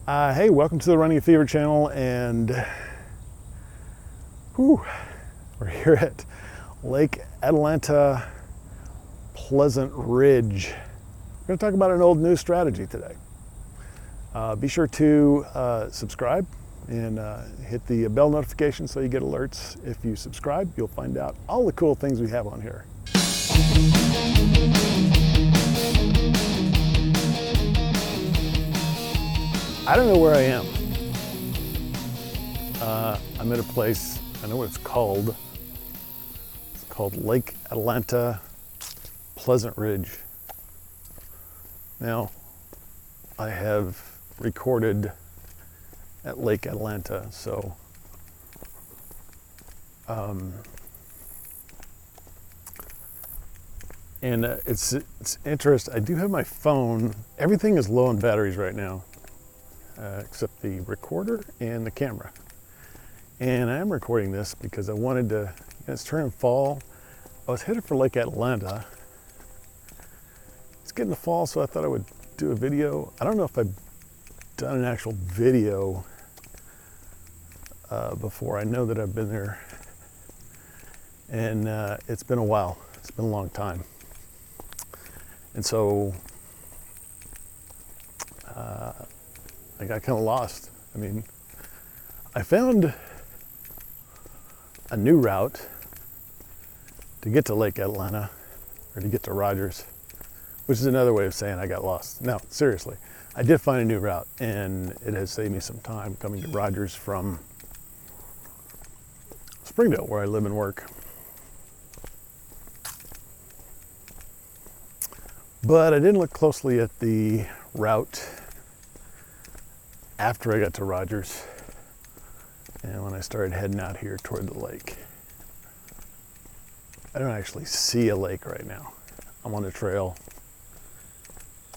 Hey, welcome to the Running Fever channel, and we're here at Lake Atalanta Pleasant Ridge. We're going to talk about an old news strategy today. Be sure to subscribe and hit the bell notification so you get alerts. If you subscribe, you'll find out all the cool things we have on here. I don't know where I am. I'm at a place, I know what it's called. It's called Lake Atalanta Pleasant Ridge. Now, I have recorded at Lake Atalanta, so it's interesting. I do have my phone. Everything is low on batteries right now, except the recorder and the camera. And I am recording this because I wanted to, it's turning fall. I was headed for Lake Atalanta. It's getting to fall, so I thought I would do a video. I don't know if I've done an actual video before. I know that I've been there, and it's been a while. It's been a long time. And so I got kind of lost. I mean, I found a new route to get to Lake Atalanta, or to get to Rogers, which is another way of saying I got lost. No, seriously, I did find a new route, and it has saved me some time coming to Rogers from Springdale, where I live and work. But I didn't look closely at the route after I got to Rogers, and when I started heading out here toward the lake. I don't actually see a lake right now. I'm on a trail,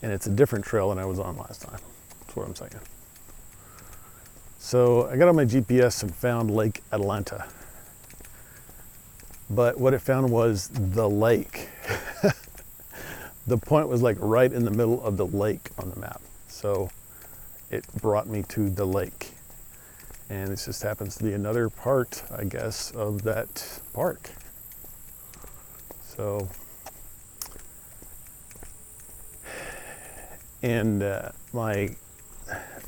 and it's a different trail than I was on last time. That's what I'm saying. So I got on my GPS and found Lake Atalanta. But what it found was the lake. The point was like right in the middle of the lake on the map. So it brought me to the lake. And this just happens to be another part, I guess, of that park. So, and my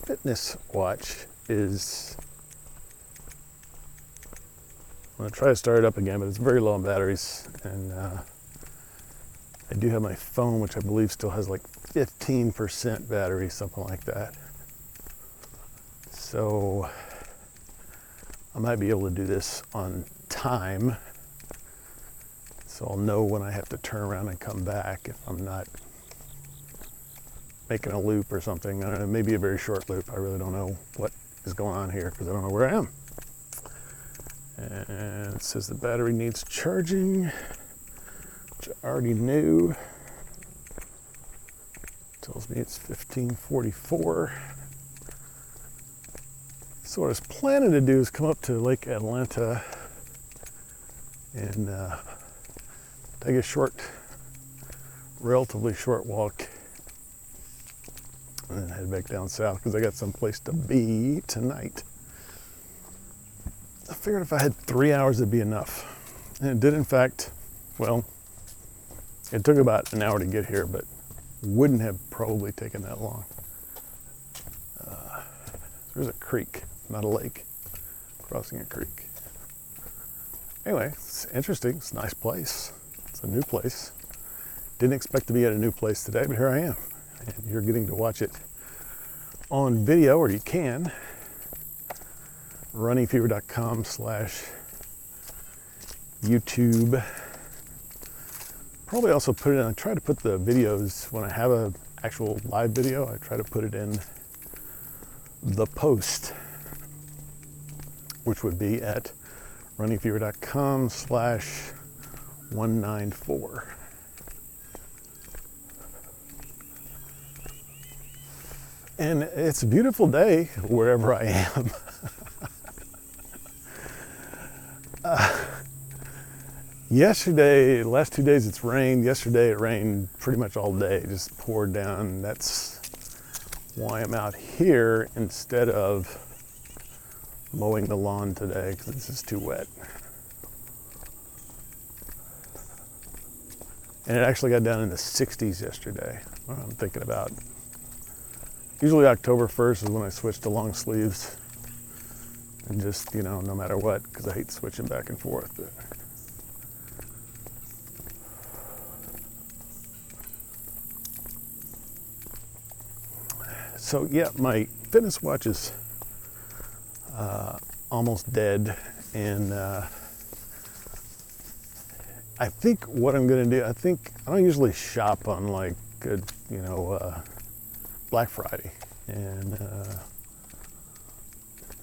fitness watch is, I'm gonna try to start it up again, but it's very low on batteries. And I do have my phone, which I believe still has like 15% battery, something like that. So I might be able to do this on time. So I'll know when I have to turn around and come back if I'm not making a loop or something. I don't know, maybe a very short loop. I really don't know what is going on here because I don't know where I am. And it says the battery needs charging, which I already knew. It tells me it's 1544. So what I was planning to do is come up to Lake Atalanta and take a short, relatively short walk, and then head back down south because I got someplace to be tonight. I figured if I had 3 hours it'd be enough. And it did, in fact. Well, it took about an hour to get here, but wouldn't have probably taken that long. There's a creek, not a lake, crossing a creek. Anyway, it's interesting. It's a nice place. It's a new place. Didn't expect to be at a new place today, but here I am. And you're getting to watch it on video, or you can. runningfever.com/YouTube. Probably also put it in, I try to put the videos, when I have an actual live video, I try to put it in the post, which would be at runningfever.com/194. And it's a beautiful day wherever I am. Yesterday, the last 2 days it's rained. Yesterday it rained pretty much all day, just poured down. That's why I'm out here instead of mowing the lawn today, because this is too wet. And it actually got down in the 60s yesterday. I'm thinking about, usually October 1st is when I switch to long sleeves. And just, you know, no matter what, because I hate switching back and forth. But so yeah, my fitness watch is almost dead, and I think what I'm gonna do, I don't usually shop on like good, you know, Black Friday and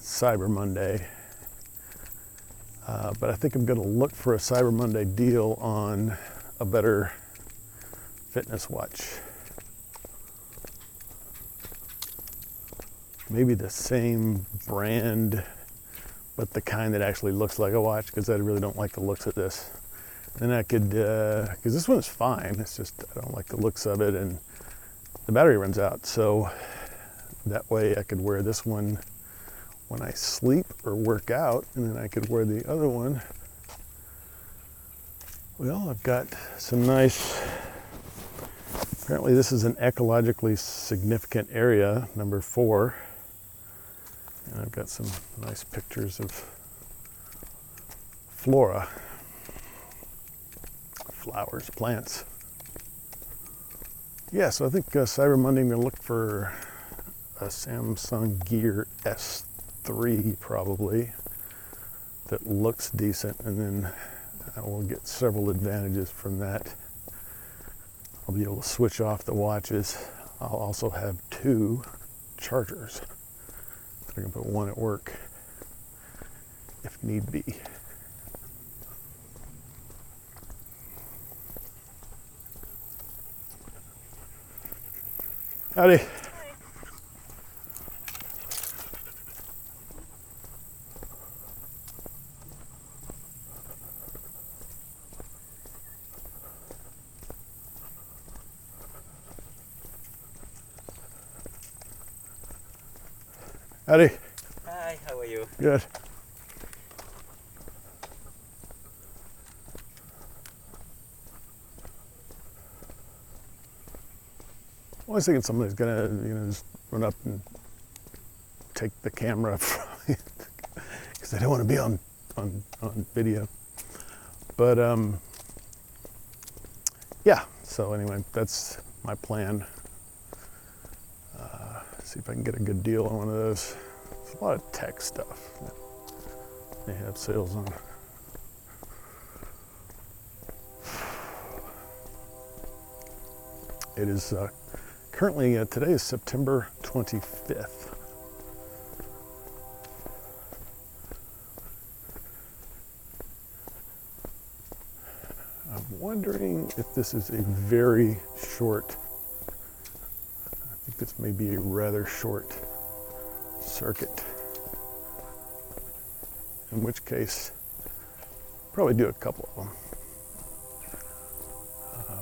Cyber Monday, but I think I'm gonna look for a Cyber Monday deal on a better fitness watch. Maybe the same brand, but the kind that actually looks like a watch, because I really don't like the looks of this. Then I could, because this one is fine, it's just I don't like the looks of it, and the battery runs out. So that way I could wear this one when I sleep or work out, and then I could wear the other one. Well, I've got some nice, apparently this is an ecologically significant area, number 4. And I've got some nice pictures of flora, flowers, plants. Yeah, so I think Cyber Monday I'm going to look for a Samsung Gear S3 probably that looks decent, and then I will get several advantages from that. I'll be able to switch off the watches. I'll also have 2 chargers. I can put one at work if need be. Howdy. Howdy. Hi, how are you? Good. I was thinking somebody's gonna, you know, just run up and take the camera from me because I don't want to be on video. But yeah. So anyway, that's my plan. See if I can get a good deal on one of those. There's a lot of tech stuff that they have sales on. It is currently, today is September 25th. I'm wondering if this is a very short, I think this may be a rather short circuit. In which case, probably do a couple of them.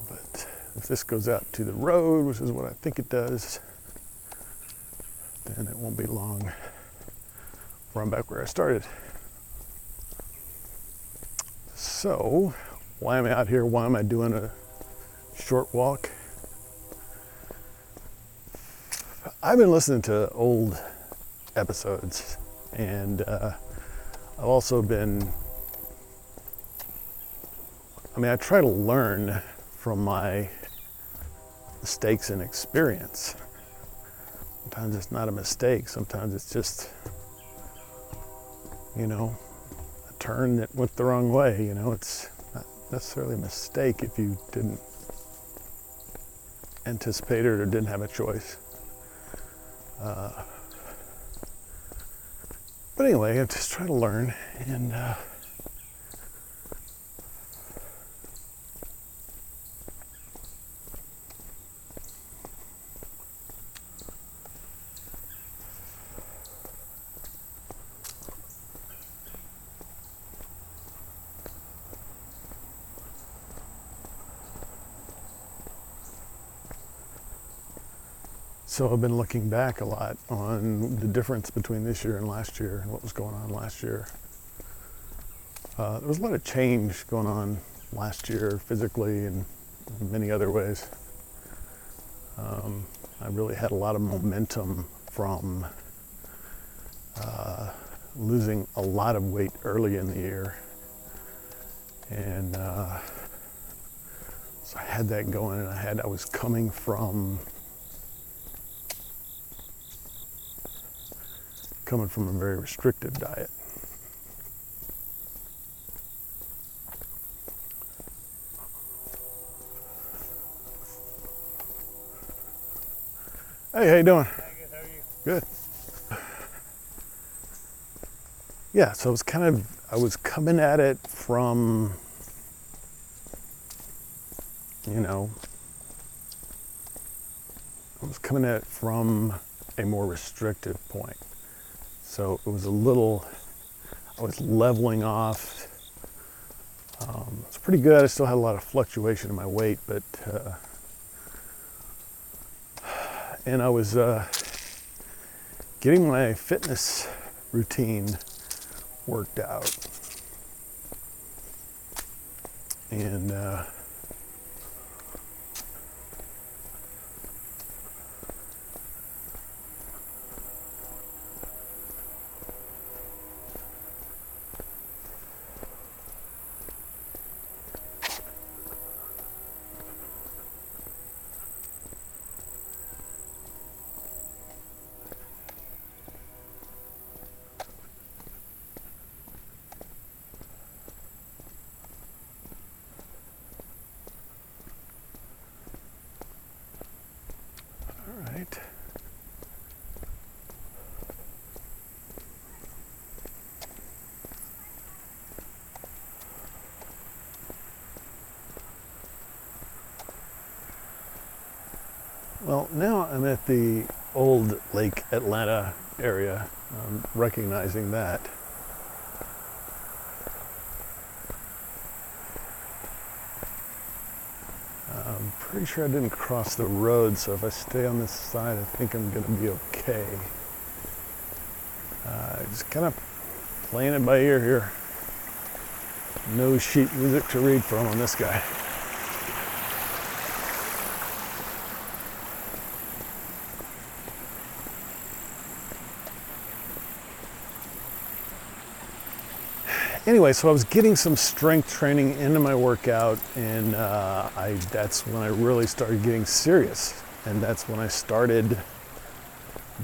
But if this goes out to the road, which is what I think it does, then it won't be long before I'm back where I started. So, why am I out here? Why am I doing a short walk? I've been listening to old episodes, and I've also been, I try to learn from my mistakes and experience. Sometimes it's not a mistake, sometimes it's just, you know, a turn that went the wrong way. You know, it's not necessarily a mistake if you didn't anticipate it or didn't have a choice. But anyway, I just try to learn, and So I've been looking back a lot on the difference between this year and last year and what was going on last year. There was a lot of change going on last year physically and in many other ways. I really had a lot of momentum from losing a lot of weight early in the year. And so I had that going, and I was coming from a very restrictive diet. Hey, how you doing? Good, how are you? Good. Yeah, so I was coming at it from, a more restrictive point. So it was I was leveling off. It's pretty good. I still had a lot of fluctuation in my weight, but, and I was getting my fitness routine worked out. And right. Well, now I'm at the old Lake Atalanta area. I'm recognizing that. I'm pretty sure I didn't cross the road, so if I stay on this side, I think I'm going to be okay. Just kind of playing it by ear here. No sheet music to read from on this guy. Anyway, so I was getting some strength training into my workout, and that's when I really started getting serious. And that's when I started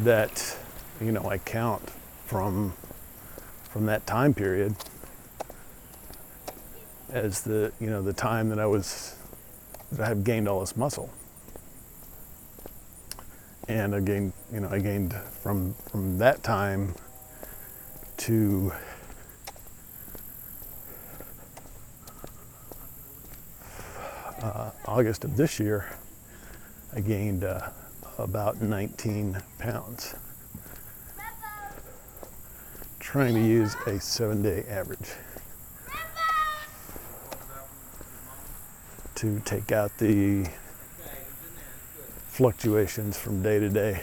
that, I count from that time period as the time that I have gained all this muscle. And I gained from that time to August of this year, I gained about 19 pounds. Trying to use a 7-day average to take out the fluctuations from day to day.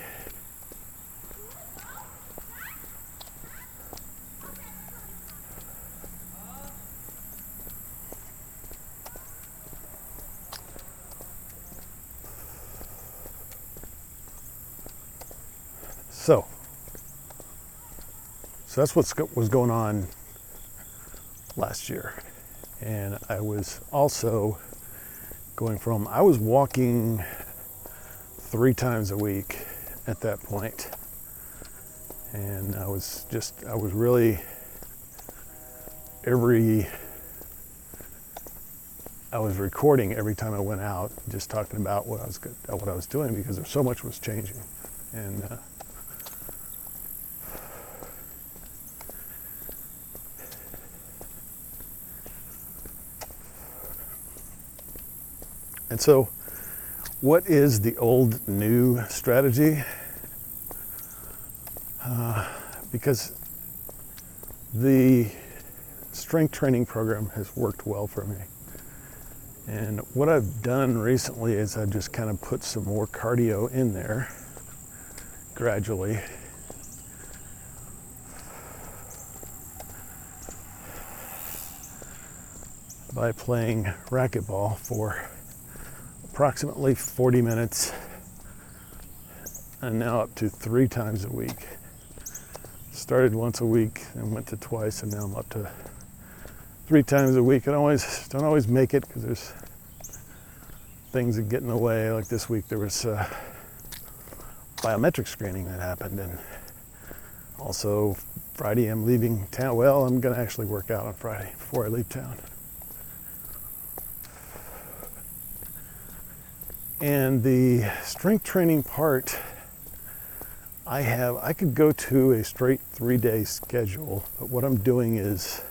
So that's what was going on last year. And I was also I was walking 3 times a week at that point. And I was really I was recording every time I went out, just talking about what I was doing, because there's so much was changing. And so, what is the old new strategy? Because the strength training program has worked well for me. And what I've done recently is I've just kind of put some more cardio in there. gradually. By playing racquetball for approximately 40 minutes and now up to 3 times a week. Started once a week and went to twice, and now I'm up to 3 times a week. I don't always make it because there's things that get in the way. Like this week there was biometric screening that happened, and also Friday I'm leaving town. Well, I'm going to actually work out on Friday before I leave town. And the strength training part, I could go to a straight 3-day schedule, but what I'm doing is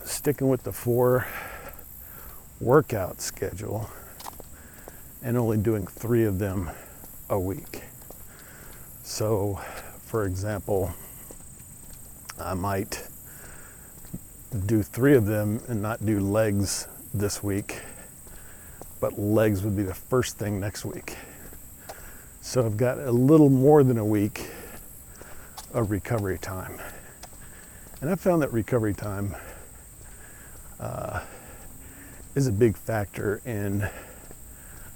sticking with the 4 workout schedule and only doing 3 of them a week. So, for example, I might do 3 of them and not do legs this week, but legs would be the first thing next week. So I've got a little more than a week of recovery time. And I've found that recovery time is a big factor in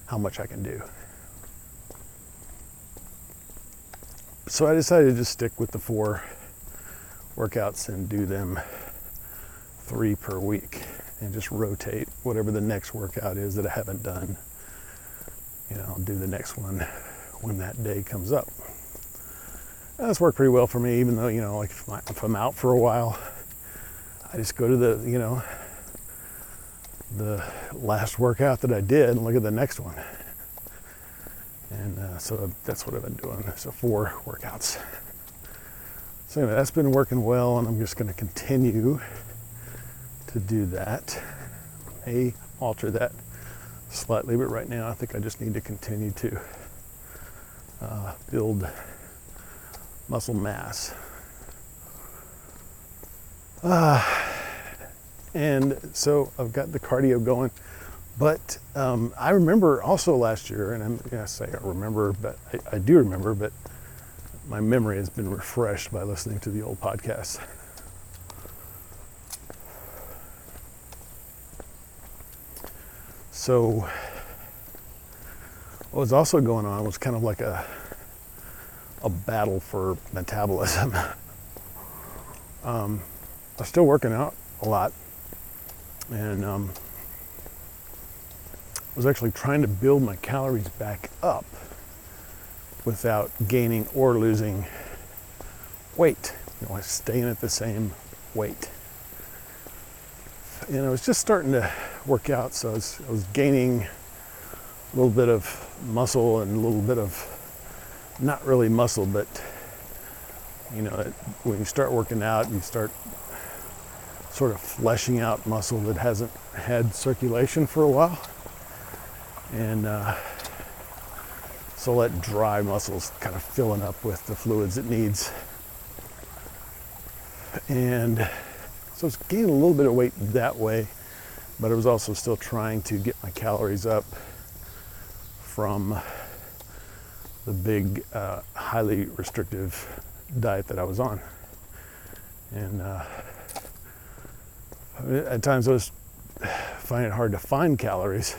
how much I can do. So I decided to just stick with the 4 workouts and do them 3 per week, and just rotate whatever the next workout is that I haven't done. I'll do the next one when that day comes up. That's worked pretty well for me, even though, like if I'm out for a while, I just go to the last workout that I did and look at the next one. And so that's what I've been doing. So 4 workouts. So anyway, that's been working well, and I'm just going to continue to do that. May alter that slightly, but right now I think I just need to continue to build muscle mass. And so I've got the cardio going, but I remember also last year, and I'm going to say I remember, but I do remember, but my memory has been refreshed by listening to the old podcasts. So what was also going on was kind of like a battle for metabolism. I was still working out a lot, and was actually trying to build my calories back up without gaining or losing weight. Staying at the same weight. And I was just starting to work out, so I was gaining a little bit of muscle and a little bit of, not really muscle, but when you start working out, you start sort of fleshing out muscle that hasn't had circulation for a while. And so that dry muscle's kind of filling up with the fluids it needs. And so I was gaining a little bit of weight that way, but I was also still trying to get my calories up from the big, highly restrictive diet that I was on. And at times I was finding it hard to find calories,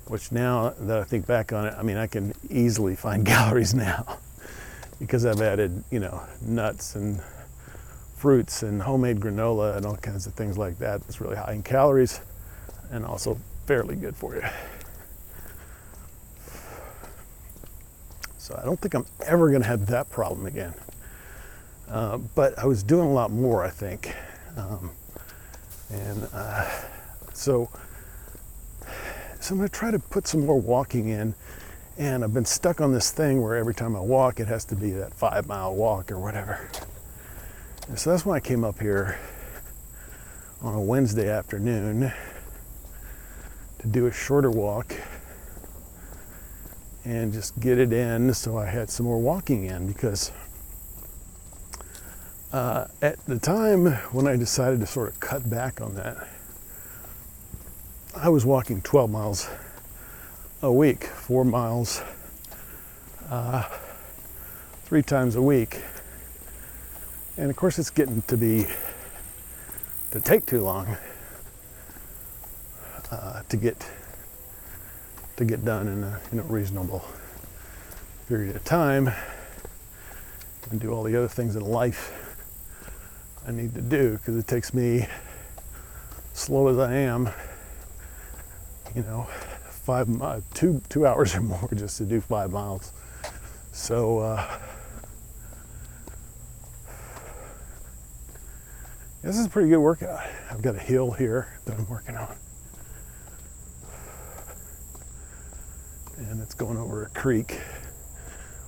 which now that I think back on it, I can easily find calories now because I've added, nuts and fruits and homemade granola and all kinds of things like that. It's really high in calories and also fairly good for you. So I don't think I'm ever going to have that problem again. But I was doing a lot more, I think. So I'm going to try to put some more walking in. And I've been stuck on this thing where every time I walk, it has to be that 5-mile walk or whatever. And so that's when I came up here on a Wednesday afternoon to do a shorter walk and just get it in, so I had some more walking in, because at the time when I decided to sort of cut back on that, I was walking 12 miles a week, 4 miles 3 times a week. And of course it's getting to take too long to get done in a reasonable period of time and do all the other things in life I need to do, because it takes me, slow as I am, 2 hours or more just to do 5 miles. So this is a pretty good workout. I've got a hill here that I'm working on, and it's going over a creek.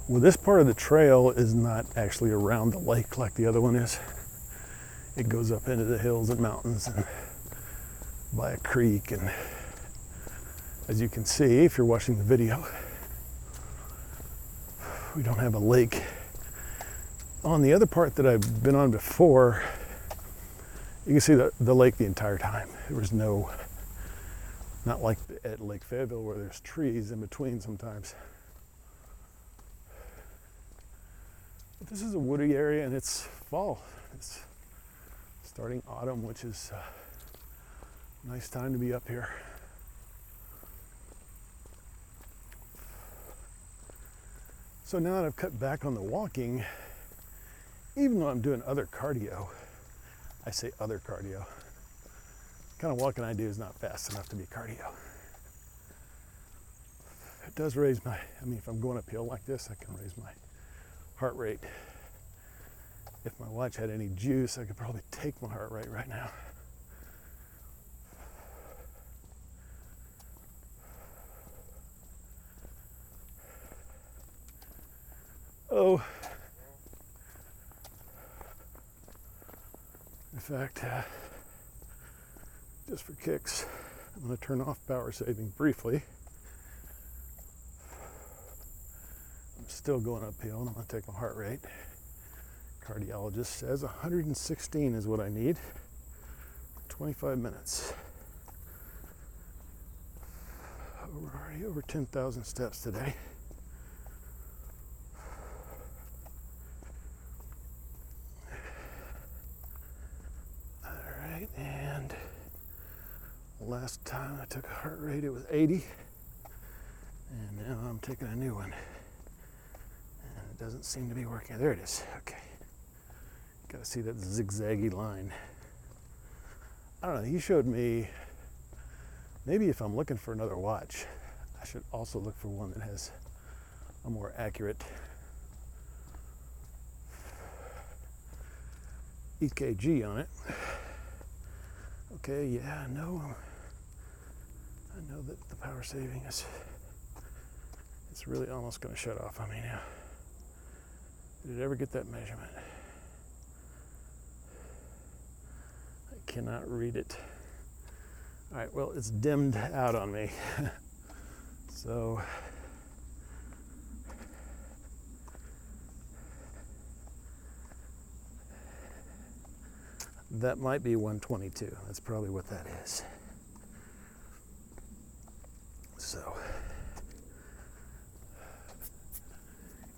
Well, this part of the trail is not actually around the lake like the other one is. It goes up into the hills and mountains and by a creek, and as you can see if you're watching the video, we don't have a lake. On the other part that I've been on before, you can see the lake the entire time. There was not like at Lake Fayetteville where there's trees in between sometimes. But this is a woody area, and it's fall. It's starting autumn, which is a nice time to be up here. So now that I've cut back on the walking, even though I'm doing other cardio, I say other cardio, the kind of walking I do is not fast enough to be cardio. It does raise if I'm going uphill like this, I can raise my heart rate. If my watch had any juice, I could probably take my heart rate right now. Oh, in fact, just for kicks, I'm going to turn off power saving briefly. I'm still going uphill, and I'm going to take my heart rate. Cardiologist says 116 is what I need for 25 minutes. We're already over 10,000 steps today. Alright, and last time I took a heart rate, it was 80. And now I'm taking a new one. And it doesn't seem to be working. There it is. Okay. Gotta see that zigzaggy line. I don't know, he showed me, maybe if I'm looking for another watch, I should also look for one that has a more accurate EKG on it. Okay, yeah, I know that the power saving it's really almost gonna shut off on me now. Did it ever get that measurement? Cannot read it. All right, well, it's dimmed out on me. So that might be 122. That's probably what that is. So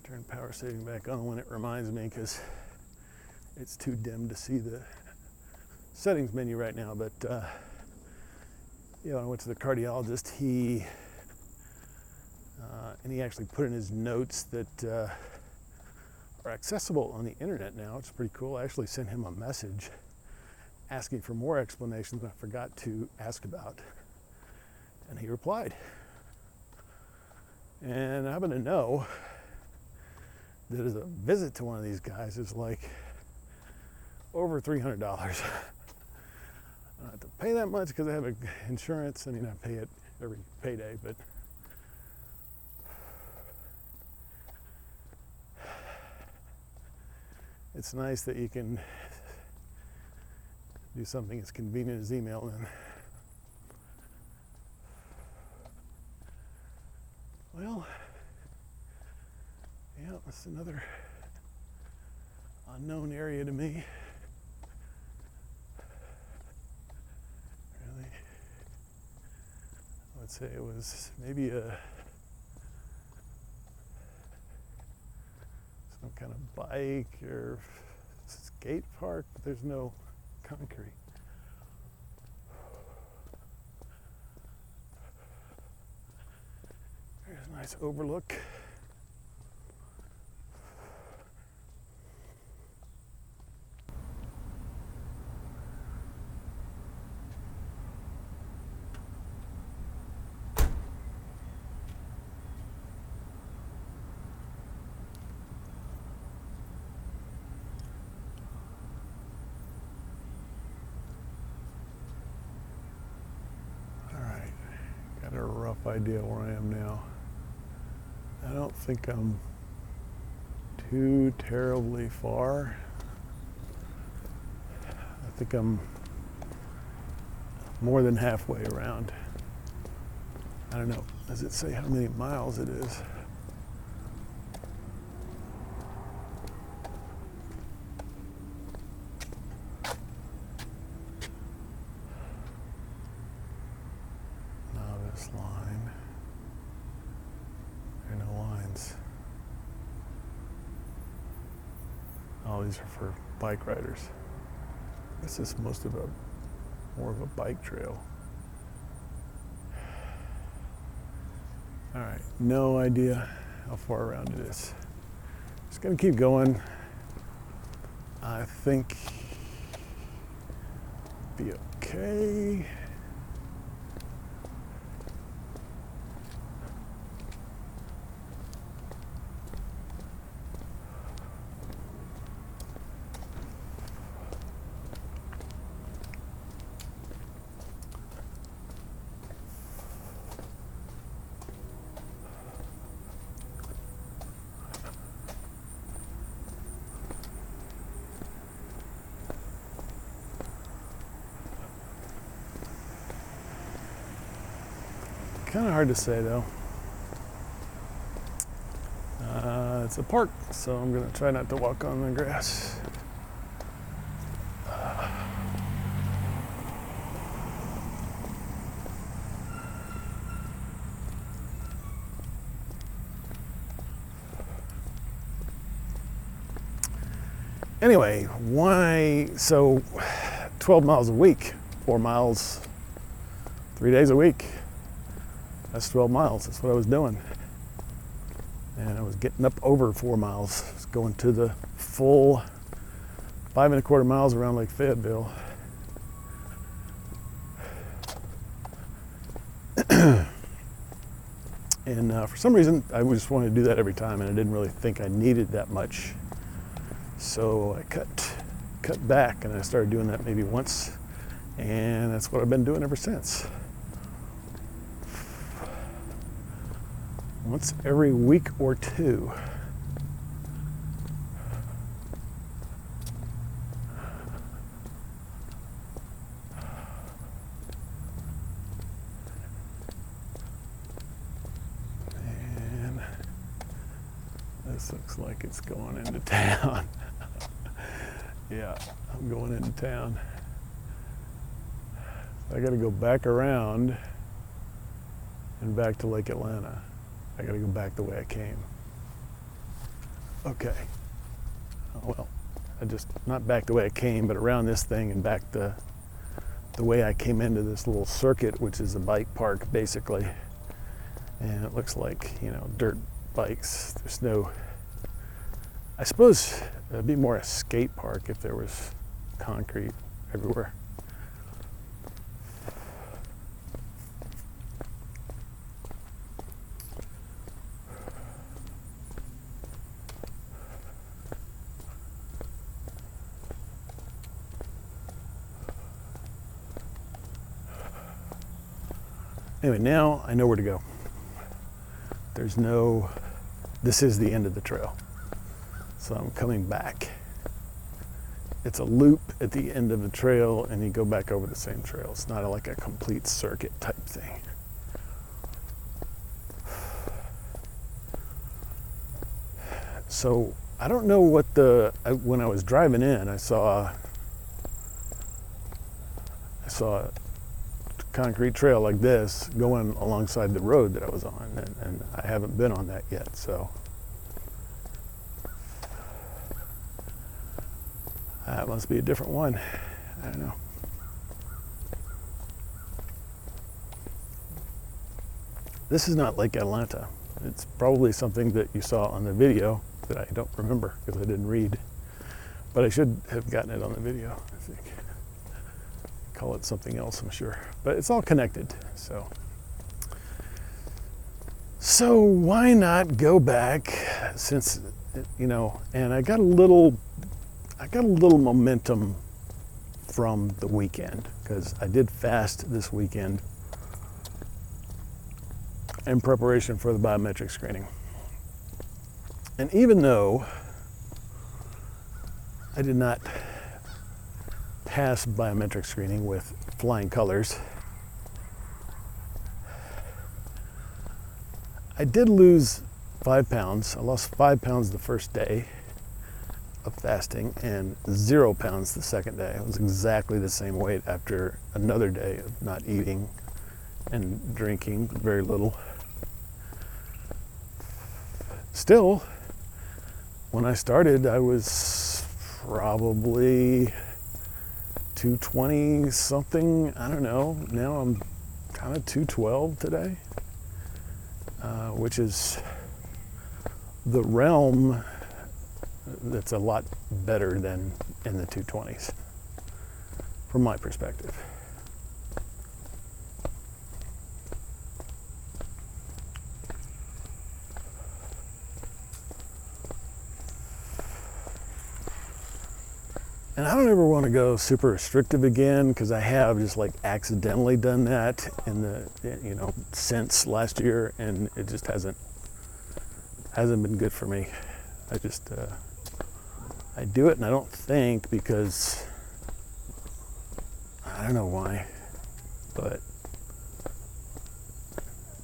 turn power saving back on when it reminds me, because it's too dim to see the settings menu right now. But I went to the cardiologist. He actually put in his notes that are accessible on the internet now. It's pretty cool. I actually sent him a message asking for more explanations I forgot to ask about, and he replied. And I happen to know that a visit to one of these guys is like over $300. I don't have to pay that much because I have insurance. I mean, I pay it every payday, but it's nice that you can do something as convenient as email. And well, yeah, it's another unknown area to me. Really, I would say it was maybe a some kind of bike or skate park, but there's no concrete. There's a nice overlook. Got a rough idea where I am now. I don't think I'm too terribly far. I think I'm more than halfway around. I don't know. Does it say how many miles it is? Novice line. There are no lines. Oh, these are for bike riders. This is more of a bike trail. All right, no idea how far around it is. Just gonna keep going. I think be okay. Kind of hard to say though. It's a park, so I'm gonna try not to walk on the grass. Anyway, why, so 12 miles a week, 4 miles, 3 days a week. That's 12 miles, that's what I was doing. And I was getting up over 4 miles. I was going to the full 5 1/4 miles around Lake Fayetteville. And for some reason, I just wanted to do that every time, and I didn't really think I needed that much. So I cut back, and I started doing that maybe once, and that's what I've been doing ever since. Once every week or two. And this looks like it's going into town. Yeah, I'm going into town. I gotta go back around and back to Lake Atalanta. I gotta go back the way I came. Okay. Oh, well, not back the way I came, but around this thing and back the way I came into this little circuit, which is a bike park, basically. And it looks like, dirt bikes. There's no, I suppose it'd be more a skate park if there was concrete everywhere. Anyway, now I know where to go. This is the end of the trail. So I'm coming back. It's a loop at the end of the trail, and you go back over the same trail. It's not like a complete circuit type thing. So I don't know what when I was driving in, I saw a concrete trail like this going alongside the road that I was on, and I haven't been on that yet, so That must be a different one. I don't know. This is not Lake Atalanta. It's probably something that you saw on the video that I don't remember because I didn't read. But I should have gotten it on the video, I think. Call it something else, I'm sure. But it's all connected, so. So why not go back since, you know, and I got a little momentum from the weekend because I did fast this weekend in preparation for the biometric screening. And even though I did not pass biometric screening with flying colors, I did lose 5 pounds. I lost 5 pounds the first day of fasting and 0 pounds the second day. It was exactly the same weight after another day of not eating and drinking very little. Still, when I started, I was probably 220 something, I don't know. Now I'm kind of 212 today, which is the realm that's a lot better than in the 220s, from my perspective. And I don't ever want to go super restrictive again because I have just like accidentally done that in the, you know, since last year, and it just hasn't been good for me. I just I do it and I don't think because I don't know why, but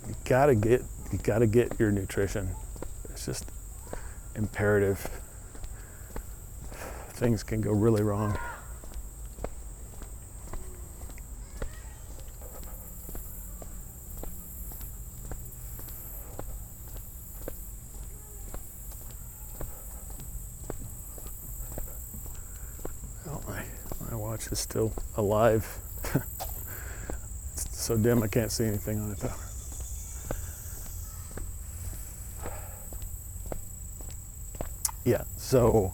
you gotta get your nutrition. It's just imperative. Things can go really wrong. Well, my watch is still alive. It's so dim I can't see anything on it though. Yeah, so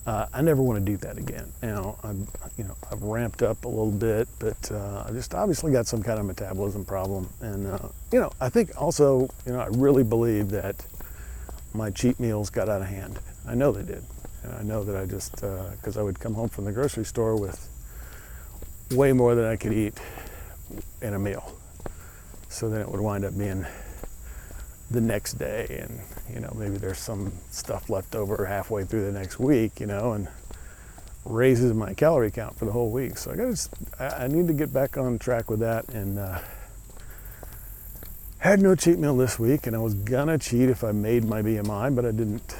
I never want to do that again. Now, I've ramped up a little bit, but I just obviously got some kind of metabolism problem. And, I think also, I really believe that my cheat meals got out of hand. I know they did. And I know that I just, because I would come home from the grocery store with way more than I could eat in a meal. So then it would wind up being the next day, and maybe there's some stuff left over halfway through the next week, and raises my calorie count for the whole week. So I need to get back on track with that, and had no cheat meal this week, and I was gonna cheat if I made my BMI, but I didn't.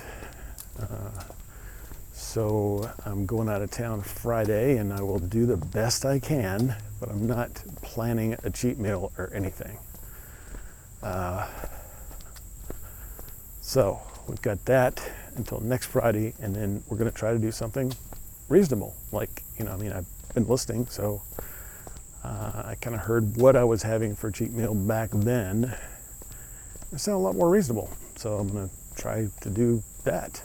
So I'm going out of town Friday, and I will do the best I can, but I'm not planning a cheat meal or anything. So we've got that until next Friday, and then we're going to try to do something reasonable. Like, I've been listening, so I kind of heard what I was having for cheat meal back then. It sounded a lot more reasonable, so I'm going to try to do that.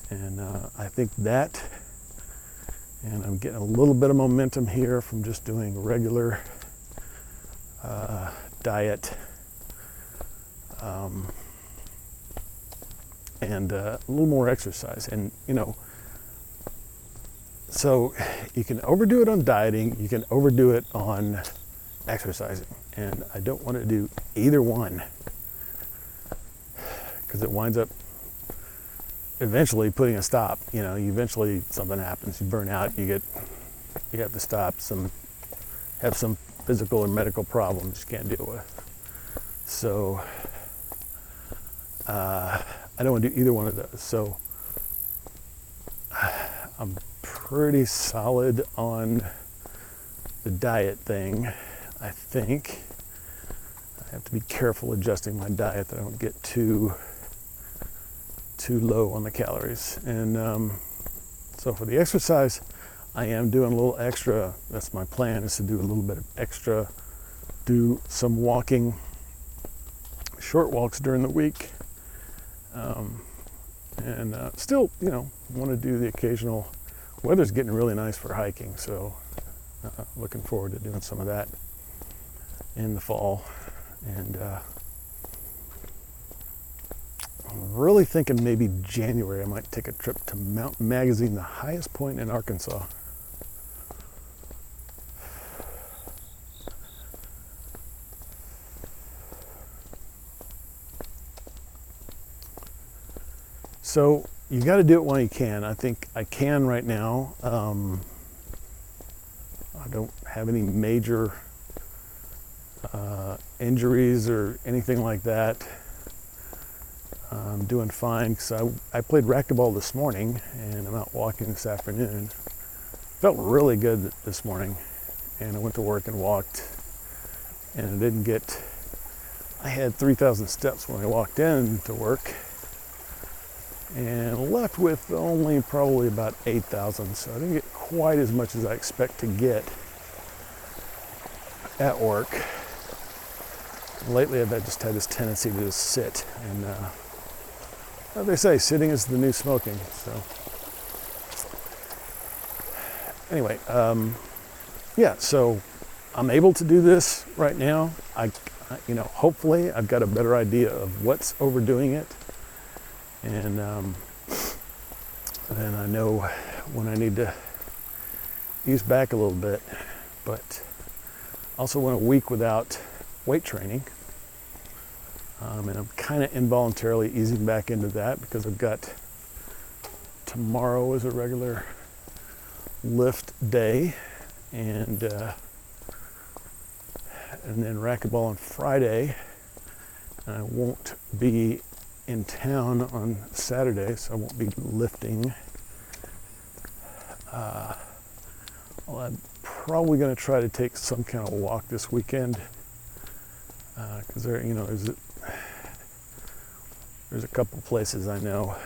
And I think that, and I'm getting a little bit of momentum here from just doing regular diet. And a little more exercise. And, so you can overdo it on dieting, you can overdo it on exercising. And I don't want to do either one, because it winds up eventually putting a stop. Eventually something happens, you burn out, you have to stop, have some physical or medical problems you can't deal with. So, I don't want to do either one of those. So I'm pretty solid on the diet thing, I think. I have to be careful adjusting my diet that I don't get too low on the calories. And So for the exercise, I am doing a little extra. That's my plan, is to do a little bit of extra, do some walking, short walks during the week. And still, want to do the occasional. Weather's getting really nice for hiking, so looking forward to doing some of that in the fall. And I'm really thinking maybe January I might take a trip to Mountain Magazine, the highest point in Arkansas. So you got to do it when you can. I think I can right now. I don't have any major injuries or anything like that. I'm doing fine because I played racquetball this morning and I'm out walking this afternoon. Felt really good this morning, and I went to work and walked, and I had 3,000 steps when I walked in to work, and left with only probably about 8,000, so I didn't get quite as much as I expect to get at work. Lately I've just had this tendency to just sit, and like they say, sitting is the new smoking. So anyway, so I'm able to do this right now. Hopefully I've got a better idea of what's overdoing it, and then I know when I need to ease back a little bit. But also went a week without weight training, and I'm kind of involuntarily easing back into that because I've got tomorrow is a regular lift day, and then racquetball on Friday, and I won't be in town on Saturday, so I won't be lifting. I'm probably going to try to take some kind of walk this weekend, because there's a couple places I know,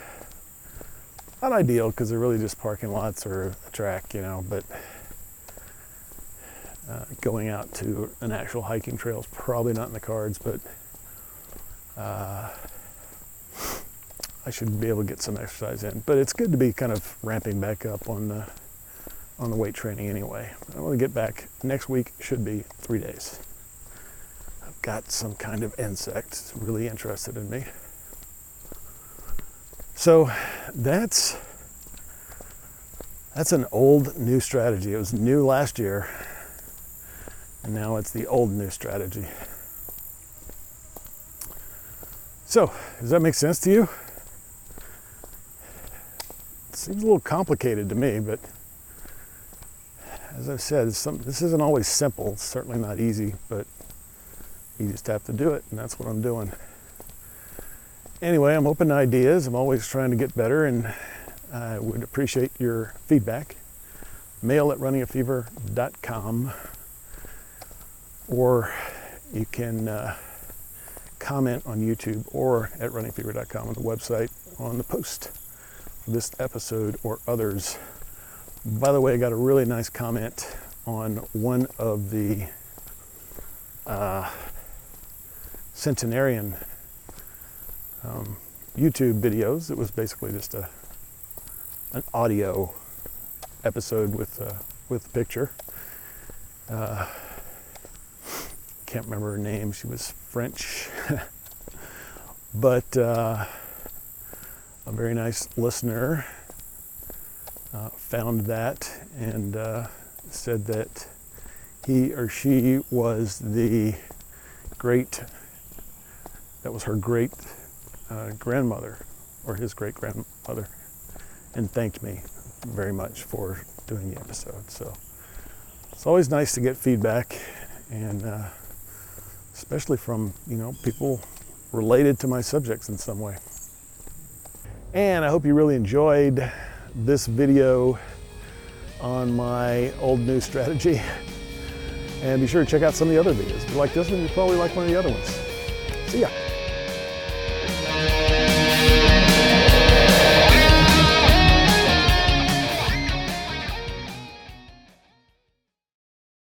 not ideal because they're really just parking lots or a track, but going out to an actual hiking trail is probably not in the cards, but I should be able to get some exercise in. But it's good to be kind of ramping back up on the weight training anyway. I want to get back. Next week should be 3 days. I've got some kind of insect really interested in me. So that's an old new strategy. It was new last year, and now it's the old new strategy. So, does that make sense to you? It seems a little complicated to me, but as I've said, this isn't always simple. It's certainly not easy, but you just have to do it, and that's what I'm doing. Anyway, I'm open to ideas. I'm always trying to get better, and I would appreciate your feedback. mail@runningaFever.com, or you can comment on YouTube or at runningfever.com on the website on the post for this episode or others. By the way, I got a really nice comment on one of the centenarian YouTube videos. It was basically just an audio episode with a picture. Can't remember her name. She was French, but a very nice listener found that and said that he or she was that was her great grandmother or his great grandmother, and thanked me very much for doing the episode. So it's always nice to get feedback, and especially from people related to my subjects in some way. And I hope you really enjoyed this video on my old new strategy, and be sure to check out some of the other videos. If you like this one, you probably like one of the other ones. See ya.